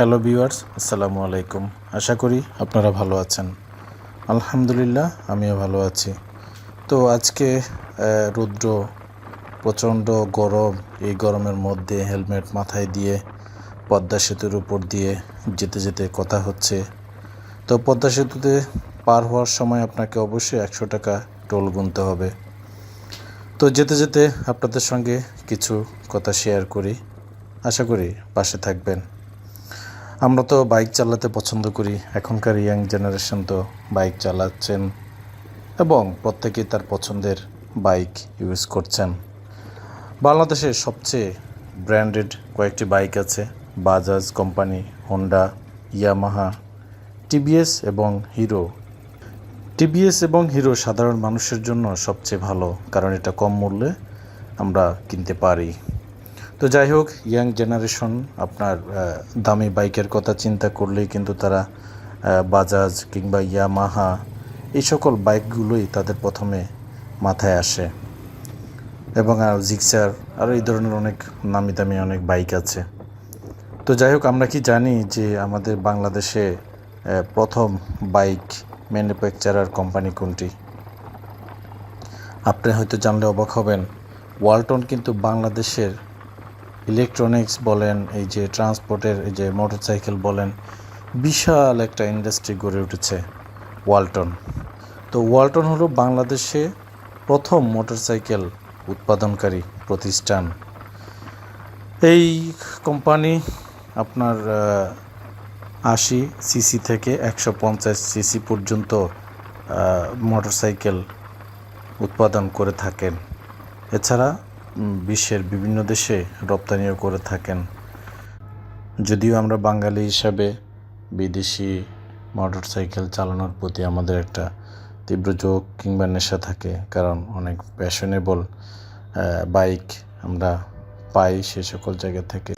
Hello viewers, আসসালামু আলাইকুম। আশা করি আপনারা ভালো আছেন। আলহামদুলিল্লাহ, আমিও ভালো আছি। তো আজকে রৌদ্র, প্রচণ্ড গরম। এই গরমের মধ্যে হেলমেট মাথায় দিয়ে পদ্মা সেতুর উপর দিয়ে যেতে যেতে কথা হচ্ছে। তো পদ্মা সেতুতে পার হওয়ার সময় আপনাকে অবশ্যই 100 টাকা টোল গুনতে হবে। তো যেতে যেতে আপনাদের সঙ্গে কিছু কথা শেয়ার করি। আশা করি পাশে থাকবেন। আমরা তো বাইক চালাতে পছন্দ করি। এখনকার ইয়াং জেনারেশন তো বাইক চালাচ্ছেন এবং প্রত্যেকেই তার পছন্দের বাইক ইউজ করছেন। বাংলাদেশের সবচেয়ে ব্র্যান্ডেড কয়েকটি বাইক আছে: Bajaj company, Honda, Yamaha, TVS এবং হিরো। টিভিএস এবং হিরো সাধারণ মানুষের জন্য সবচেয়ে ভালো, কারণ এটা কম মূল্যে আমরা কিনতে পারি। তো যাই হোক, ইয়াং জেনারেশন আপনার দামি বাইকের কথা চিন্তা করলেই কিন্তু তারা বাজাজ কিংবা ইয়ামাহা এই সকল বাইকগুলোই তাদের প্রথমে মাথায় আসে। এবং জিক্সার আর এই ধরনের অনেক নামি দামি অনেক বাইক আছে। তো যাই হোক, আমরা কি জানি যে আমাদের বাংলাদেশে প্রথম বাইক ম্যানুফ্যাকচারার কোম্পানি কোনটি? আপনি হয়তো জানলে অবাক হবেন। ওয়ালটন কিন্তু বাংলাদেশের ইলেকট্রনিক্স বলেন, এই যে ট্রান্সপোর্টের, এই যে মোটরসাইকেল বলেন, বিশাল একটা ইন্ডাস্ট্রি গড়ে উঠেছে ওয়ালটন। তো ওয়ালটন হলো বাংলাদেশে প্রথম মোটরসাইকেল উৎপাদনকারী প্রতিষ্ঠান। এই কোম্পানি আপনার 80 সিসি থেকে 150 সিসি পর্যন্ত মোটরসাইকেল উৎপাদন করে থাকেন। এছাড়া বিশ্বের বিভিন্ন দেশে রপ্তানিও করে থাকেন। যদিও আমরা বাঙালি হিসাবে বিদেশি মোটরসাইকেল চালানোর প্রতি আমাদের একটা তীব্র ঝোঁক কিংবা নেশা থাকে, কারণ অনেক ফ্যাশনেবল বাইক আমরা পাই সে সকল জায়গা থেকে।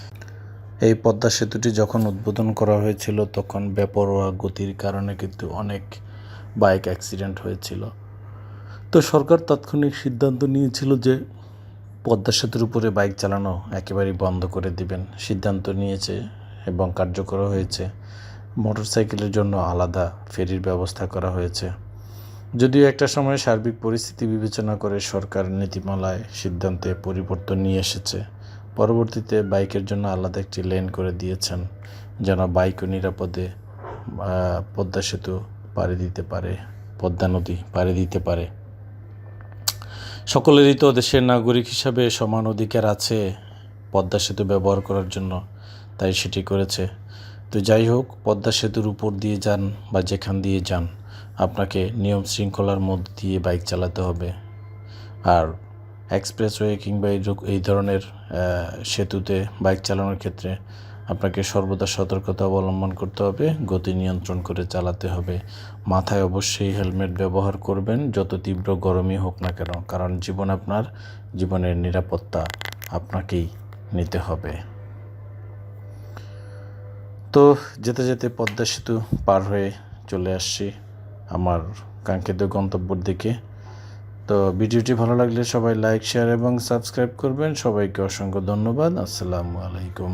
এই পদ্মা সেতুটি যখন উদ্বোধন করা হয়েছিল তখন বেপরোয়া গতির কারণে কিন্তু অনেক বাইক অ্যাক্সিডেন্ট হয়েছিল। তো সরকার তাৎক্ষণিক সিদ্ধান্ত নিয়েছিল যে পদ্মা সেতুর উপরে বাইক চালানো একেবারেই বন্ধ করে দিবেন। সিদ্ধান্ত নিয়েছে এবং কার্যকর হয়েছে। মোটরসাইকেলের জন্য আলাদা ফেরির ব্যবস্থা করা হয়েছে। যদিও একটা সময় সার্বিক পরিস্থিতি বিবেচনা করে সরকার নীতিমালায় সিদ্ধান্তে পরিবর্তন নিয়ে এসেছে। পরবর্তীতে বাইকের জন্য আলাদা একটি লেন করে দিয়েছেন, যেন বাইকও নিরাপদে পদ্মা সেতু পাড়ি দিতে পারে, পদ্মা নদী পাড়ি দিতে পারে। সকলেরই তো দেশের নাগরিক হিসাবে সমান অধিকার আছে পদ্মা সেতু ব্যবহার করার জন্য, তাই সেটি করেছে। তো যাই হোক, পদ্মা সেতুর উপর দিয়ে যান বা যেখান দিয়ে যান, আপনাকে নিয়ম শৃঙ্খলার মধ্যে দিয়ে বাইক চালাতে হবে। আর এক্সপ্রেসওয়ে কিংবা এই ধরনের সেতুতে বাইক চালানোর ক্ষেত্রে আপনাকে সর্বদা সতর্কতা অবলম্বন করতে হবে, গতি নিয়ন্ত্রণ করে চালাতে হবে। মাথায় অবশ্যই হেলমেট ব্যবহার করবেন, যত তীব্র গরমই হোক না কেন, কারণ আপনার জীবনের নিরাপত্তা আপনাকেই নিতে হবে। তো যেতে যেতে পদ্মা সেতু পার হয়ে চলে আসছি আমার কাঙ্ক্ষিত গন্তব্যের দিকে। তো ভিডিওটি ভালো লাগলে সবাই লাইক, শেয়ার এবং সাবস্ক্রাইব করবেন। সবাইকে অসংখ্য ধন্যবাদ। আসসালামু আলাইকুম।